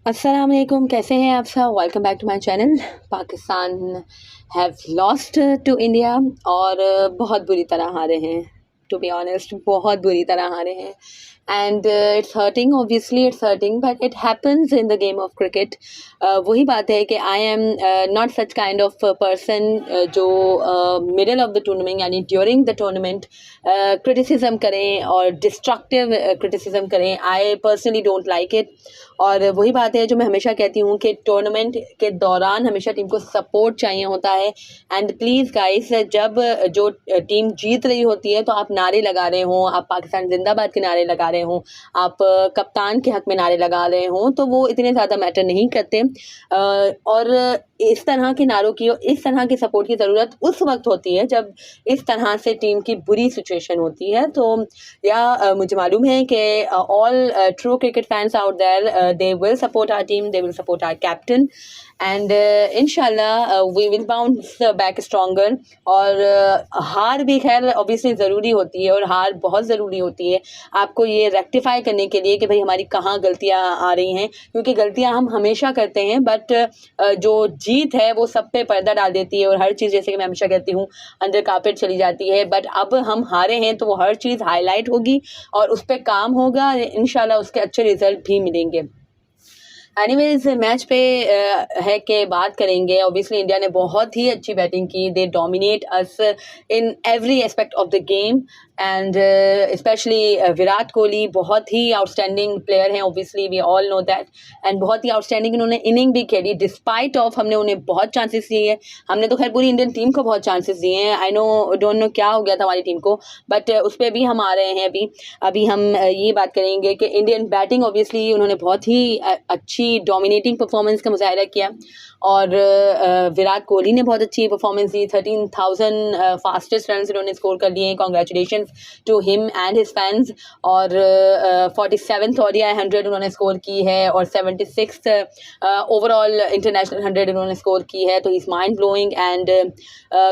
अस्सलाम वालेकुम, कैसे हैं आप सब। Welcome back to my channel. Pakistan have lost to India और बहुत बुरी तरह हारे हैं। टू बी ऑनेस्ट बहुत बुरी तरह हारे हैं and it's hurting, obviously it's hurting, but it happens in the game of cricket. वही बात है कि I am not such kind of person जो मिडल ऑफ द टूर्नामेंट यानी ड्यूरिंग द टूर्नामेंट क्रिटिसिज्म करें और डिस्ट्रक्टिव क्रिटिसिज्म करें। I personally don't like it. और वही बात है जो मैं हमेशा कहती हूँ कि टूर्नामेंट के दौरान हमेशा टीम को सपोर्ट चाहिए होता है। एंड प्लीज़ गाइस, जब जो टीम जीत रही होती है तो आप नारे लगा रहे हों, आप पाकिस्तान जिंदाबाद के नारे लगा रहे हों, आप कप्तान के हक में नारे लगा रहे हों, तो वो इतने ज़्यादा मैटर नहीं करते। और इस तरह के नारों की और इस तरह की सपोर्ट की ज़रूरत उस वक्त होती है जब इस तरह से टीम की बुरी सिचुएशन होती है। तो या मुझे मालूम है कि all true cricket fans out there, they will support our team, they will support our captain, and inshallah we will bounce back stronger। और हार भी खैर ऑब्वियसली ज़रूरी होती है और हार बहुत ज़रूरी होती है आपको ये रेक्टिफाई करने के लिए कि भाई हमारी कहाँ गलतियाँ आ रही हैं, क्योंकि गलतियाँ हम हमेशा करते हैं, बट जो जीत है वो सब पे पर्दा डाल देती है और हर चीज़, जैसे कि मैं हमेशा कहती हूँ, अंडर कारपेट चली जाती है। बट अब हम हारे हैं तो वो हर चीज़ हाईलाइट होगी और उस पर काम होगा, इंशाल्लाह उसके अच्छे रिजल्ट भी मिलेंगे। एनीवेज, मैच पे है कि बात करेंगे। ऑब्वियसली इंडिया ने बहुत ही अच्छी बैटिंग की, they dominate us in every aspect of the game and especially Virat Kohli बहुत ही आउटस्टैंडिंग प्लेयर हैं, obviously we all know that. And बहुत ही आउटस्टैंडिंग इन्होंने इनिंग भी खेली डिस्पाइट ऑफ हमने उन्हें बहुत चांसेस दिए हैं। हमने तो खैर पूरी इंडियन टीम को बहुत चांसेस दिए हैं। आई नो, डोंट नो क्या हो गया था हमारी टीम को, बट उस पर भी हम आ रहे हैं। अभी हम ये बात करेंगे कि इंडियन बैटिंग ऑब्वियसली उन्होंने बहुत ही अच्छी डोमिनेटिंग परफॉर्मेंस का मुजाहिरा किया और विराट कोहली ने बहुत अच्छी परफॉर्मेंस दी। 13,000 फास्टेस्ट रन इन्होंने स्कोर कर लिए हैं। Congratulation to him and his fans. और 47th ODI 100 उन्होंने स्कोर की है और 76th ओवरऑल इंटरनेशनल 100 उन्होंने स्कोर की है। तो he is mind blowing and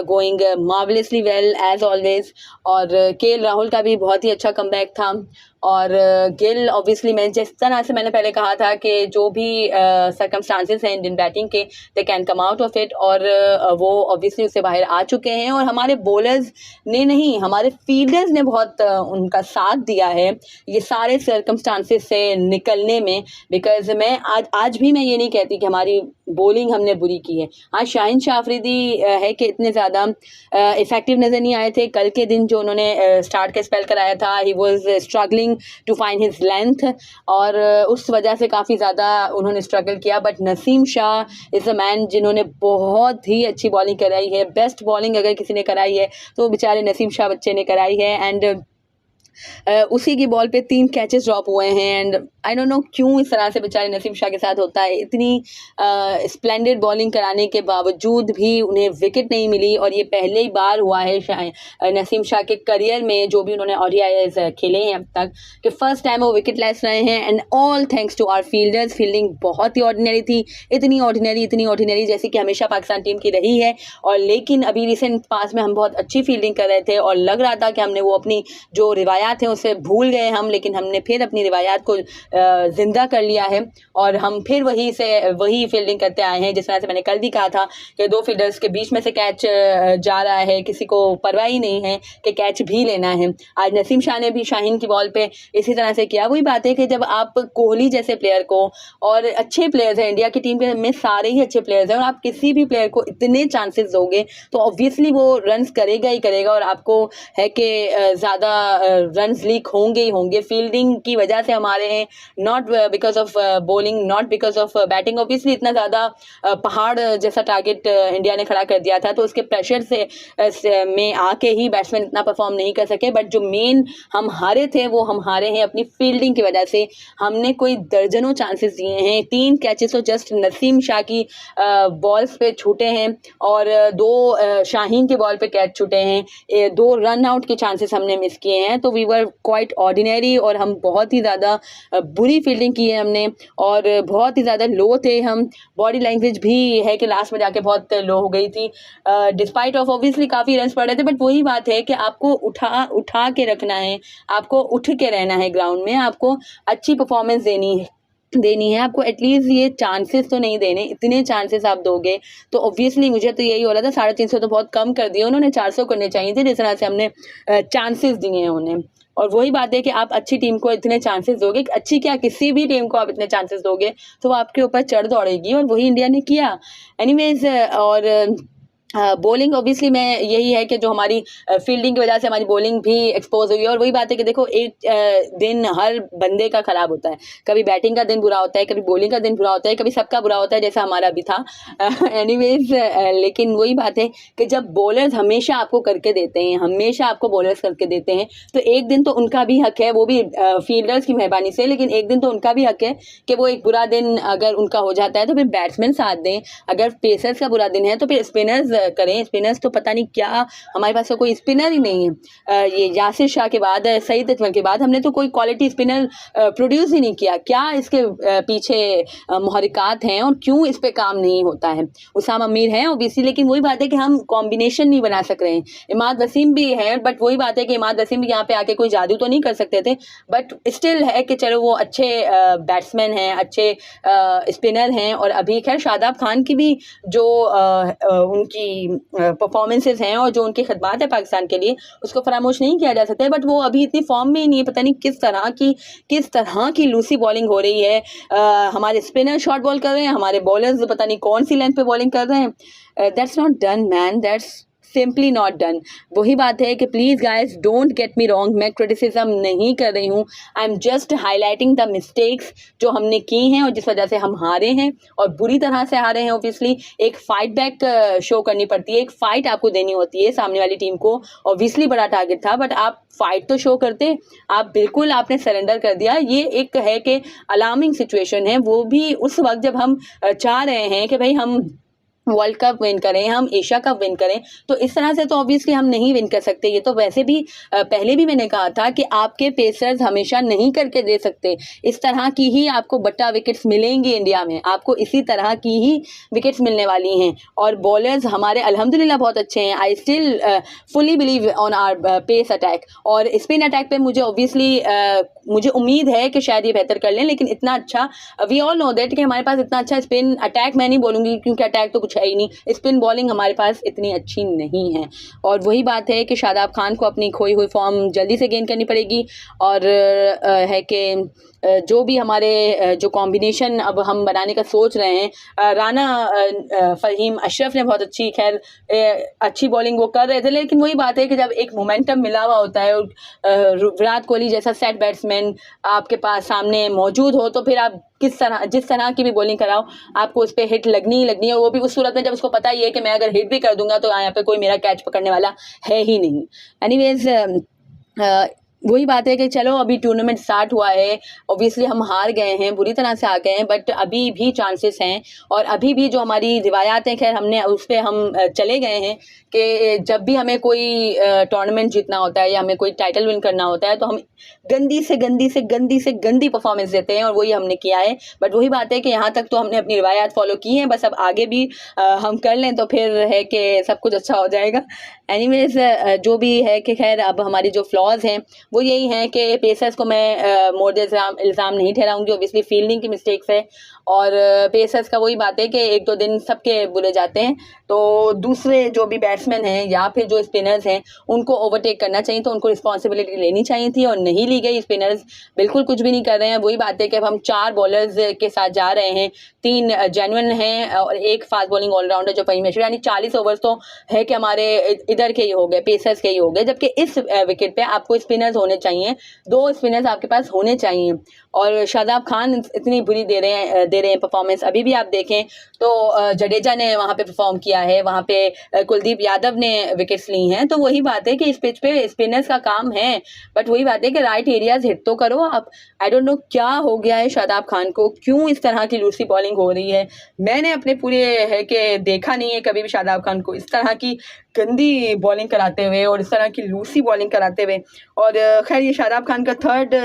going marvellously well as always. और KL राहुल का भी बहुत ही अच्छा कमबैक था। और गिल ऑब्वियसली, मैं जिस तरह से मैंने पहले कहा था कि जो भी सर्कमस्टांसेस हैं इंडियन बैटिंग के, they can come out of it, और वो ऑब्वियसली उससे बाहर आ चुके हैं। और हमारे बॉलर्स ने नहीं, हमारे फील्डर्स ने बहुत उनका साथ दिया है ये सारे सर्कमस्टांसेस से निकलने में। बिकॉज मैं आज भी मैं ये नहीं कहती कि हमारी बॉलिंग हमने बुरी की है। आज शाहीन शाह अफरीदी है कि इतने ज़्यादा इफ़ेक्टिव नज़र नहीं आए थे। कल के दिन जो उन्होंने स्टार्ट का स्पेल कराया था, he was struggling to find his length और उस वजह से काफ़ी ज़्यादा उन्होंने स्ट्रगल किया। But Naseem Shah is a man जिन्होंने बहुत ही अच्छी बॉलिंग कराई है। बेस्ट बॉलिंग अगर किसी ने कराई है तो बेचारे नसीम शाह बच्चे ने कराई है। एंड उसी की बॉल पे 3 कैचेस ड्रॉप हुए हैं। एंड आई डोंट नो क्यों इस तरह से बेचारे नसीम शाह के साथ होता है। इतनी स्प्लेंडेड बॉलिंग कराने के बावजूद भी उन्हें विकेट नहीं मिली। और ये पहले ही बार हुआ है नसीम शाह के करियर में, जो भी उन्होंने ODIs खेले हैं अब तक, कि फर्स्ट टाइम वो विकेट लेस रहे हैं। And all thanks to our fielders. Fielding बहुत ही ऑर्डिनरी थी, इतनी ऑर्डिनरी जैसी कि हमेशा पाकिस्तान टीम की रही है। और लेकिन अभी रिसेंट पास में हम बहुत अच्छी फील्डिंग कर रहे थे और लग रहा था कि हमने वो अपनी जो रिवायात हैं उसे भूल गए हम, लेकिन हमने फिर अपनी रिवायात को ज़िंदा कर लिया है और हम फिर वही फील्डिंग करते आए हैं। जिस तरह से मैंने कल भी कहा था कि 2 फील्डर्स के बीच में से कैच जा रहा है, किसी को परवाह ही नहीं है कि कैच भी लेना है। आज नसीम शाह ने भी शाहीन की बॉल पे इसी तरह से किया। वही बात है कि जब आप कोहली जैसे प्लेयर को, और अच्छे प्लेयर्स हैं इंडिया की टीम में, सारे ही अच्छे प्लेयर्स हैं, और आप किसी भी प्लेयर को इतने चांसेस दोगे तो ऑब्वियसली वो रन्स करेगा ही करेगा। और आपको है कि ज़्यादा रन्स लीक होंगे ही होंगे। फील्डिंग की वजह से हमारे हैं, not because of bowling, not because of batting. Obviously इतना ज़्यादा पहाड़ जैसा टारगेट इंडिया ने खड़ा कर दिया था, तो उसके प्रेशर से में आके ही बैट्समैन इतना परफॉर्म नहीं कर सके। बट जो मेन हम हारे थे वो हम हारे हैं अपनी फील्डिंग की वजह से। हमने कोई दर्जनों चांसेस दिए हैं, 3 कैचेस तो जस्ट नसीम शाह की बॉल्स पे छूटे हैं और 2 शाहीन की बॉल पे कैच छूटे हैं। 2 रन आउट के चांसेस हमने मिस किए हैं। तो वी वर क्वाइट ऑर्डिनरी और हम बहुत ही ज़्यादा बुरी फील्डिंग की है हमने और बहुत ही ज़्यादा लो थे हम। बॉडी लैंग्वेज भी है कि लास्ट में जाके बहुत लो हो गई थी, डिस्पाइट ऑफ ऑब्वियसली काफ़ी रन्स पड़ रहे थे। बट वही बात है कि आपको उठा के रखना है, आपको उठ के रहना है ग्राउंड में, आपको अच्छी परफॉर्मेंस देनी है। देनी है आपको, एटलीस्ट ये चांसेस तो नहीं देने। इतने चांसेस आप दोगे तो ऑब्वियसली मुझे तो यही हो रहा था 350 तो बहुत कम कर दिए उन्होंने, 400 करने चाहिए थे जिस तरह से हमने चांसेस दिए हैं उन्हें। और वही बात है कि आप अच्छी टीम को इतने चांसेस दोगे, अच्छी क्या किसी भी टीम को आप इतने चांसेस दोगे तो वो आपके ऊपर चढ़ दौड़ेगी, और वही इंडिया ने किया। एनीवेज, और बॉलिंग ऑब्वियसली मैं यही है कि जो हमारी फील्डिंग की वजह से हमारी बॉलिंग भी एक्सपोज हुई है। और वही बात है कि देखो एक दिन हर बंदे का ख़राब होता है, कभी बैटिंग का दिन बुरा होता है, कभी बॉलिंग का दिन बुरा होता है, कभी सबका बुरा होता है जैसा हमारा भी था। एनीवेज, लेकिन वही बात है कि जब बॉलर्स हमेशा आपको करके देते हैं, हमेशा आपको बॉलर्स करके देते हैं, तो एक दिन तो उनका भी हक है, वो भी फील्डर्स की मेहरबानी से, लेकिन एक दिन तो उनका भी हक है कि वो एक बुरा दिन अगर उनका हो जाता है तो फिर बैट्समैन साथ दें। अगर पेसर्स का बुरा दिन है तो फिर स्पिनर्स करें। स्पिनर्स तो पता नहीं क्या, हमारे पास तो कोई स्पिनर ही नहीं है। ये यासिर शाह के बाद, सईद अजमल के बाद हमने तो कोई क्वालिटी स्पिनर प्रोड्यूस ही नहीं किया। क्या इसके पीछे मुहर्रिकात हैं और क्यों इस पे काम नहीं होता है? उसामा मीर हैं ओबीसी, लेकिन वही बात है कि हम कॉम्बिनेशन नहीं बना सक रहे हैं। इमाद वसीम भी है, बट वही बात है कि इमाद वसीम भी यहाँ पे आके कोई जादू तो नहीं कर सकते थे, बट स्टिल है कि चलो वो अच्छे बैट्समैन हैं, अच्छे स्पिनर हैं। और अभी खैर शादाब खान की भी जो उनकी परफॉर्मेंसेस हैं और जो उनकी खिदमत है पाकिस्तान के लिए, उसको फरामोश नहीं किया जा सकता है, बट वो अभी इतनी फॉर्म में ही नहीं है। पता नहीं किस तरह की लूसी बॉलिंग हो रही है। हमारे स्पिनर शॉर्ट बॉल कर रहे हैं, हमारे बॉलर्स पता नहीं कौन सी लेंथ पे बॉलिंग कर रहे हैं। That's not done man, that's simply not done. वही बात है कि please guys don't get me wrong, मैं क्रिटिसिज्म नहीं कर रही हूँ, I am just highlighting the mistakes जो हमने की हैं और जिस वजह से हम हारे हैं, और बुरी तरह से हारे हैं। ऑब्वियसली एक फाइट बैक शो करनी पड़ती है, एक फाइट आपको देनी होती है सामने वाली टीम को। ऑब्वियसली बड़ा टारगेट था, बट आप फाइट तो शो करते, आप बिल्कुल आपने सरेंडर कर दिया। ये एक है कि अलार्मिंग सिचुएशन है, वो भी उस वक्त जब हम चाह रहे हैं कि भाई हम वर्ल्ड कप विन करें, हम एशिया कप विन करें। तो इस तरह से तो ऑब्वियसली हम नहीं विन कर सकते। ये तो वैसे भी पहले भी मैंने कहा था कि आपके पेसर्स हमेशा नहीं करके दे सकते। इस तरह की ही आपको बट्टा विकेट्स मिलेंगी इंडिया में, आपको इसी तरह की ही विकेट्स मिलने वाली हैं। और बॉलर्स हमारे अल्हम्दुलिल्लाह बहुत अच्छे हैं। I still fully believe on our pace attack, और स्पिन अटैक पे मुझे ऑब्वियसली मुझे उम्मीद है कि शायद ये बेहतर कर लें। लेकिन इतना अच्छा, वी ऑल नो दैट कि हमारे पास इतना अच्छा स्पिन अटैक, मैं नहीं बोलूँगी क्योंकि अटैक तो कुछ है ही नहीं, स्पिन बॉलिंग हमारे पास इतनी अच्छी नहीं है। और वही बात है कि शादाब खान को अपनी खोई हुई फॉर्म जल्दी से गेन करनी पड़ेगी। और है कि जो भी हमारे जो कॉम्बिनेशन अब हम बनाने का सोच रहे हैं, राना फ़हीम अशरफ ने बहुत अच्छी, खैर अच्छी बॉलिंग वो कर रहे थे, लेकिन वही बात है कि जब एक मोमेंटम मिला हुआ होता है और विराट कोहली जैसा सेट बैट्समैन आपके पास सामने मौजूद हो, तो फिर आप जिस तरह की भी बॉलिंग कराओ आपको उस पर हिट लगनी ही लगनी है। वो भी उस सूरत में जब उसको पता ही है कि मैं अगर हिट भी कर दूंगा तो यहाँ पे कोई मेरा कैच पकड़ने वाला है ही नहीं। एनीवेज, वही बात है कि चलो अभी टूर्नामेंट स्टार्ट हुआ है, ऑब्वियसली हम हार गए हैं, बुरी तरह से आ गए हैं, बट अभी भी चांसेस हैं। और अभी भी जो हमारी रिवायात हैं, खैर हमने उस पर हम चले गए हैं कि जब भी हमें कोई टूर्नामेंट जीतना होता है या हमें कोई टाइटल विन करना होता है तो हम गंदी परफॉर्मेंस देते हैं, और वही हमने किया है। बट वही बात है कि यहाँ तक तो हमने अपनी रिवायात फॉलो की है, बस अब आगे भी हम कर लें तो फिर है कि सब कुछ अच्छा हो जाएगा। एनीवेज, जो भी है कि खैर अब हमारी जो फ्लॉज हैं वो यही हैं कि पेसर्स को मैं मोर इल्ज़ाम नहीं ठहराऊंगी, ऑब्वियसली फील्डिंग की मिस्टेक्स है। और पेसर्स का वही बात है कि एक दो दिन सबके बुरे जाते हैं, तो दूसरे जो भी बैट्समैन हैं या फिर जो स्पिनर्स हैं उनको ओवरटेक करना चाहिए, तो उनको रिस्पॉन्सिबिलिटी लेनी चाहिए थी और नहीं ली गई। स्पिनर्स बिल्कुल कुछ भी नहीं कर रहे हैं। वही बात है कि अब हम 4 बॉलर्स के साथ जा रहे हैं, 3 जेन्युइन हैं और एक फास्ट बॉलिंग ऑलराउंडर जो फ़हीम अशरफ, यानी 40 ओवर्स तो है कि हमारे इधर के ही हो गए, पेसर्स के ही हो गए। जबकि इस विकेट पे आपको स्पिनर्स होने चाहिए, 2 स्पिनर्स आपके पास होने चाहिए। और शादाब खान इतनी बुरी दे रहे हैं परफॉर्मेंस। अभी भी आप देखें तो जडेजा ने वहाँ पे परफॉर्म किया है, वहाँ पे कुलदीप यादव ने विकेट्स ली हैं। तो वही बात है कि इस पिच पे स्पिनर्स का काम है, बट वही बात है कि राइट एरियाज हिट तो करो आप। आई डोंट नो क्या हो गया है शादाब खान को, क्यों इस तरह की लूसी बॉलिंग हो रही है। मैंने अपने पूरे है कि देखा नहीं है कभी भी शादाब खान को इस तरह की गंदी बॉलिंग कराते हुए और इस तरह की लूसी बॉलिंग कराते हुए। और खैर ये शादाब खान का 3rd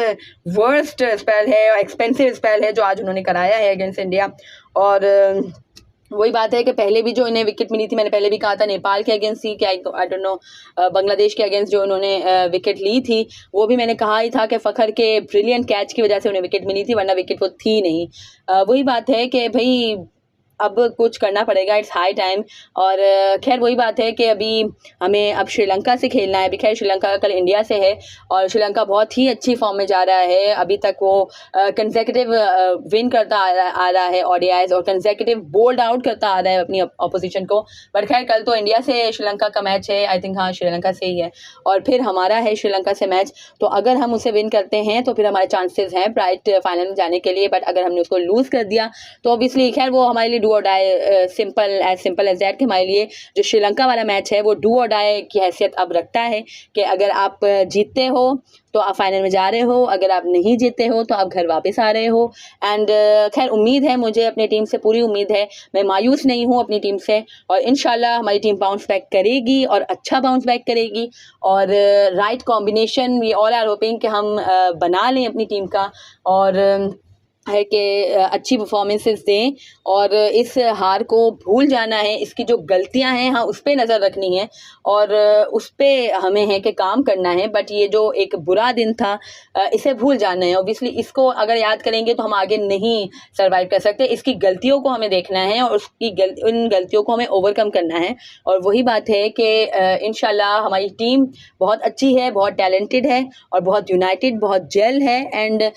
वर्स्ट स्पेल है, एक्सपेंसिव स्पेल है जो आज उन्होंने कराया है अगेंस्ट इंडिया। और वही बात है कि पहले भी जो इन्हें विकेट मिली थी, मैंने पहले भी कहा था नेपाल के अगेंस्ट थी, क्या आई डोंट नो, बांग्लादेश के अगेंस्ट जो उन्होंने विकेट ली थी, वो भी मैंने कहा ही था कि फ़खर के ब्रिलियंट कैच की वजह से उन्हें विकेट मिली थी, वरना विकेट वो थी नहीं। वही बात है कि भाई अब कुछ करना पड़ेगा, इट्स हाई टाइम। और खैर वही बात है कि अभी हमें अब श्रीलंका से खेलना है। अभी खैर श्रीलंका का कल इंडिया से है और श्रीलंका बहुत ही अच्छी फॉर्म में जा रहा है। अभी तक वो कंसेक्यूटिव विन करता आ रहा है ओडीआईज, और कंसेक्यूटिव बोल्ड आउट करता आ रहा है अपनी अपोजिशन को। बट खैर कल तो इंडिया से श्रीलंका का मैच है, आई थिंक, हाँ श्रीलंका से ही है, और फिर हमारा है श्रीलंका से मैच। तो अगर हम उसे विन करते हैं तो फिर हमारे चांसेस हैं ब्राइट फाइनल में जाने के लिए। बट अगर हमने उसको लूज़ कर दिया तो ऑब्वियसली खैर वो हमारे लिए डू और डाई, सिंपल एज दैट, कि हमारे लिए जो श्रीलंका वाला मैच है वो डू और डाई की हैसियत अब रखता है कि अगर आप जीतते हो तो आप फाइनल में जा रहे हो, अगर आप नहीं जीतते हो तो आप घर वापस आ रहे हो। एंड खैर उम्मीद है मुझे अपनी टीम से, पूरी उम्मीद है, मैं मायूस नहीं हूँ अपनी टीम से, और इंशाल्लाह हमारी टीम बाउंस बैक करेगी और अच्छा बाउंस बैक करेगी। और right combination we all are hoping कि हम बना लें अपनी टीम का, और है कि अच्छी परफॉर्मेंसेस दें, और इस हार को भूल जाना है। इसकी जो गलतियां हैं हाँ उस पर नज़र रखनी है और उस पर हमें है कि काम करना है। बट ये जो एक बुरा दिन था इसे भूल जाना है। ऑब्वियसली इसको अगर याद करेंगे तो हम आगे नहीं सर्वाइव कर सकते। इसकी गलतियों को हमें देखना है और उन गलतियों को हमें ओवरकम करना है। और वही बात है कि इंशाल्लाह हमारी टीम बहुत अच्छी है, बहुत टैलेंटेड है और बहुत यूनाइटेड, बहुत जेल है। एंड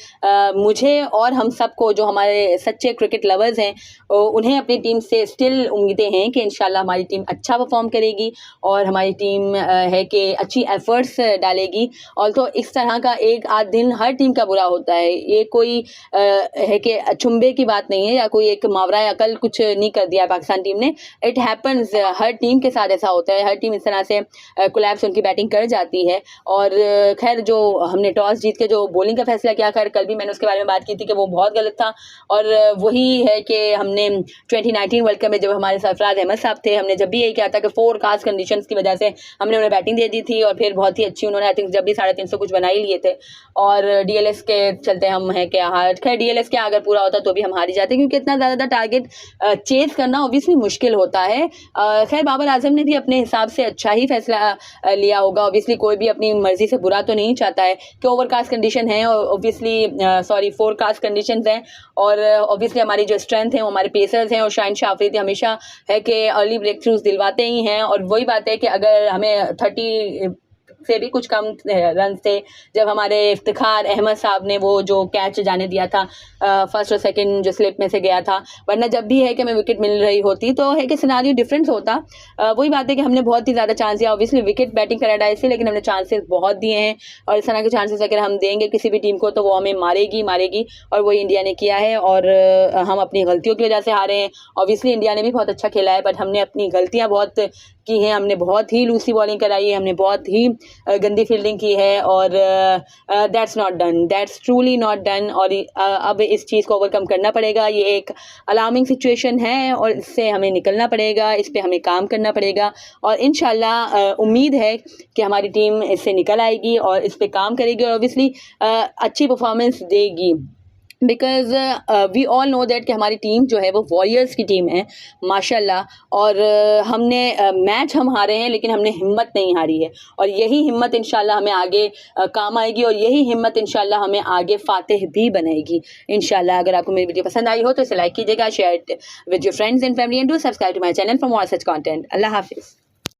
मुझे और हम सबको, जो हमारे सच्चे क्रिकेट लवर्स हैं, उन्हें अपनी टीम से स्टिल उम्मीदें हैं कि इंशाल्लाह हमारी टीम अच्छा परफॉर्म करेगी और हमारी टीम है कि अच्छी एफर्ट्स डालेगी। और तो इस तरह का एक आध दिन हर टीम का बुरा होता है, ये कोई है कि अचंभे की बात नहीं है या कोई एक मावरा अकल कुछ नहीं कर दिया पाकिस्तान टीम ने। इट हैपन्स, हर टीम के साथ ऐसा होता है, हर टीम इस तरह से कोलैप्स उनकी बैटिंग कर जाती है। और खैर जो हमने टॉस जीत के जो बॉलिंग का फैसला किया, खैर कल भी मैंने उसके बारे में बात की थी कि वो बहुत गलत था। और वही है कि हमने 2019 वर्ल्ड कप में जब हमारे सरफराज अहमद साहब थे, हमने जब भी यही कहा था कि फोरकास्ट कंडीशंस की वजह से हमने उन्हें बैटिंग दे दी थी, और फिर बहुत ही अच्छी उन्होंने आई थिंक जब भी 350 कुछ बना ही लिए थे। और डीएलएस के चलते हम हैं कि हार, खैर डीएलएस क्या अगर पूरा होता तो भी हम हार ही जाते, क्योंकि इतना ज़्यादा टारगेट चेज करना ऑब्वियसली मुश्किल होता है। खैर बाबर आजम ने भी अपने हिसाब से अच्छा ही फैसला लिया होगा। ऑब्वियसली कोई भी अपनी मर्जी से बुरा तो नहीं चाहता है कि ओवरकास्ट कंडीशन है, ऑब्वियसली फोरकास्ट कंडीशंस हैं। और ऑब्वियसली हमारी जो स्ट्रेंथ है वो हमारे पेसर्स हैं, और शाहिन शाह अफरीदी हमेशा है कि अर्ली ब्रेक थ्रूज दिलवाते ही हैं। और वही बात है कि अगर हमें 30 से भी कुछ कम रन थे जब हमारे इफ्तिखार अहमद साहब ने वो जो कैच जाने दिया था, फर्स्ट और सेकंड जो स्लिप में से गया था, वरना जब भी है कि हमें विकेट मिल रही होती तो है कि सिनारियो डिफरेंट होता। वही बात है कि हमने बहुत ही ज़्यादा चांस दिया, ऑब्वियसली विकेट बैटिंग करा डाई से, लेकिन हमने चांसेस बहुत दिए हैं। और इस तरह के चांसेस अगर हम देंगे किसी भी टीम को तो वो हमें मारेगी, और वही इंडिया ने किया है। और हम अपनी गलतियों की वजह से हारे हैं। ऑब्वियसली इंडिया ने भी बहुत अच्छा खेला है, बट हमने अपनी गलतियाँ बहुत की हैं। हमने बहुत ही लूसी बॉलिंग कराई है, हमने बहुत ही गंदी फील्डिंग की है, और that's not done, that's truly not done. और अब इस चीज़ को ओवरकम करना पड़ेगा। ये एक अलार्मिंग सिचुएशन है और इससे हमें निकलना पड़ेगा, इस पर हमें काम करना पड़ेगा। और इंशाल्लाह उम्मीद है कि हमारी टीम इससे निकल आएगी और इस पर काम करेगी और ऑब्वियसली अच्छी परफॉर्मेंस देगी। Because we all know that कि हमारी टीम जो है वो वॉरियर्स की टीम है माशाल्लाह। और हमने मैच हम हारे हैं लेकिन हमने हिम्मत नहीं हारी है, और यही हिम्मत इंशाल्लाह हमें आगे काम आएगी, और यही हिम्मत इंशाल्लाह हमें आगे फातिह भी बनाएगी इंशाल्लाह। अगर आपको मेरी वीडियो पसंद आई हो तो इसे लाइक कीजिएगा, share with your friends and family, and do subscribe to my channel for more such content. अल्लाह हाफिज़।